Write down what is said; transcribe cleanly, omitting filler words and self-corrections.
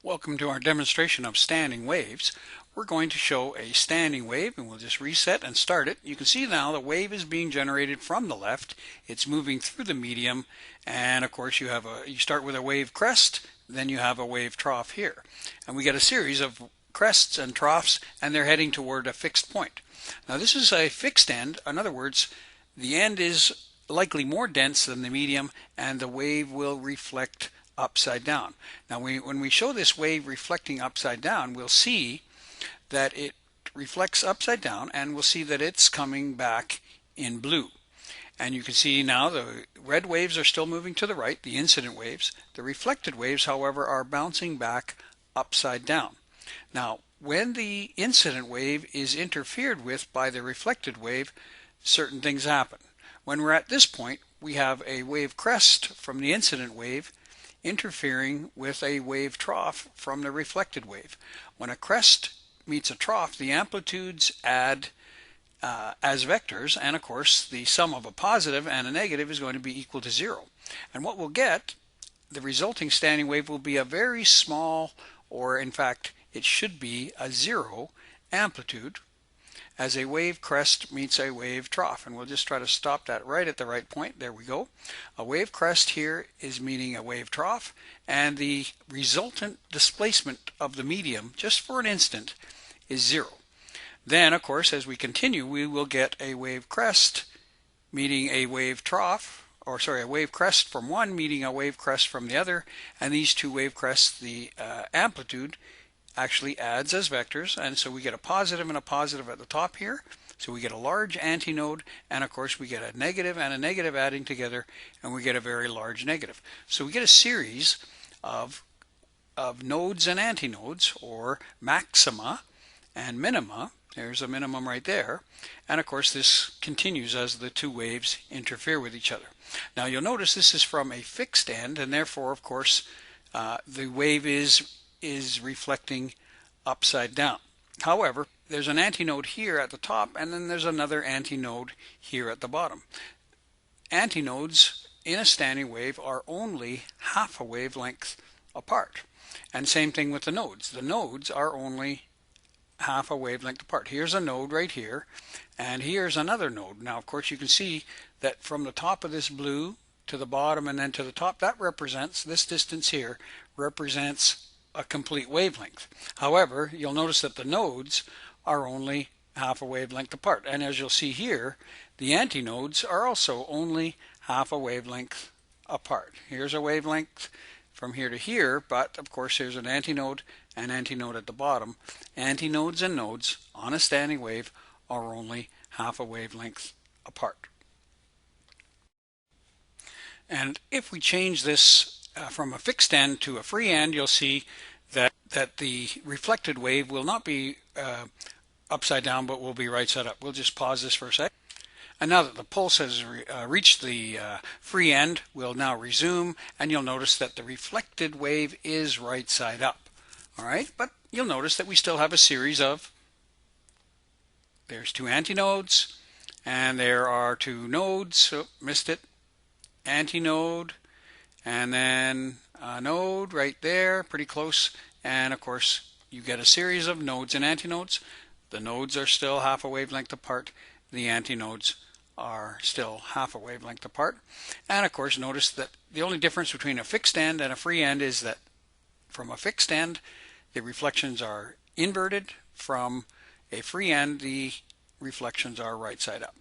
Welcome to our demonstration of standing waves. We're going to show a standing wave, and we'll just reset and start it. You can see now the wave is being generated from the left. It's moving through the medium, and of course you start with a wave crest, then you have a wave trough here. And we get a series of crests and troughs, and they're heading toward a fixed point. Now this is a fixed end. In other words, the end is likely more dense than the medium, and the wave will reflect upside down. Now when we show this wave reflecting upside down, we'll see that it reflects upside down, and we'll see that it's coming back in blue. And you can see now the red waves are still moving to the right, the incident waves. The reflected waves, however, are bouncing back upside down. Now when the incident wave is interfered with by the reflected wave, certain things happen. When we're at this point, we have a wave crest from the incident wave interfering with a wave trough from the reflected wave. When a crest meets a trough, the amplitudes add as vectors, and of course the sum of a positive and a negative is going to be equal to 0. And what we'll get, the resulting standing wave, will be a very small, or in fact it should be a 0 amplitude as a wave crest meets a wave trough. And we'll just try to stop that right at the right point. There we go. A wave crest here is meeting a wave trough, and the resultant displacement of the medium, just for an instant, is 0. Then, of course, as we continue, we will get a wave crest meeting a wave trough, or sorry, a wave crest from one meeting a wave crest from the other, and these two wave crests, the amplitude actually adds as vectors, and so we get a positive and a positive at the top here. So we get a large antinode, and of course we get a negative and a negative adding together, and we get a very large negative. So we get a series of nodes and antinodes, or maxima and minima. There's a minimum right there. And of course this continues as the two waves interfere with each other. Now you'll notice this is from a fixed end, and therefore of course the wave is reflecting upside down. However, there's an antinode here at the top, and then there's another antinode here at the bottom. Antinodes in a standing wave are only half a wavelength apart. And same thing with the nodes. The nodes are only half a wavelength apart. Here's a node right here, and here's another node. Now of course you can see that from the top of this blue to the bottom and then to the top, that represents, this distance here represents a complete wavelength. However, you'll notice that the nodes are only half a wavelength apart, and as you'll see here, the antinodes are also only half a wavelength apart. Here's a wavelength from here to here, but of course there's an antinode and antinode at the bottom. Antinodes and nodes on a standing wave are only half a wavelength apart. And if we change this from a fixed end to a free end, you'll see that the reflected wave will not be upside down, but will be right side up. We'll just pause this for a sec. And now that the pulse has reached the free end, we'll now resume, and you'll notice that the reflected wave is right side up. All right, but you'll notice that we still have a series of, there's two antinodes, and there are two nodes. Oh, missed it. Antinode, and then a node right there, pretty close. And of course you get a series of nodes and antinodes. The nodes are still half a wavelength apart. The antinodes are still half a wavelength apart. And of course notice that the only difference between a fixed end and a free end is that from a fixed end the reflections are inverted. From a free end the reflections are right side up.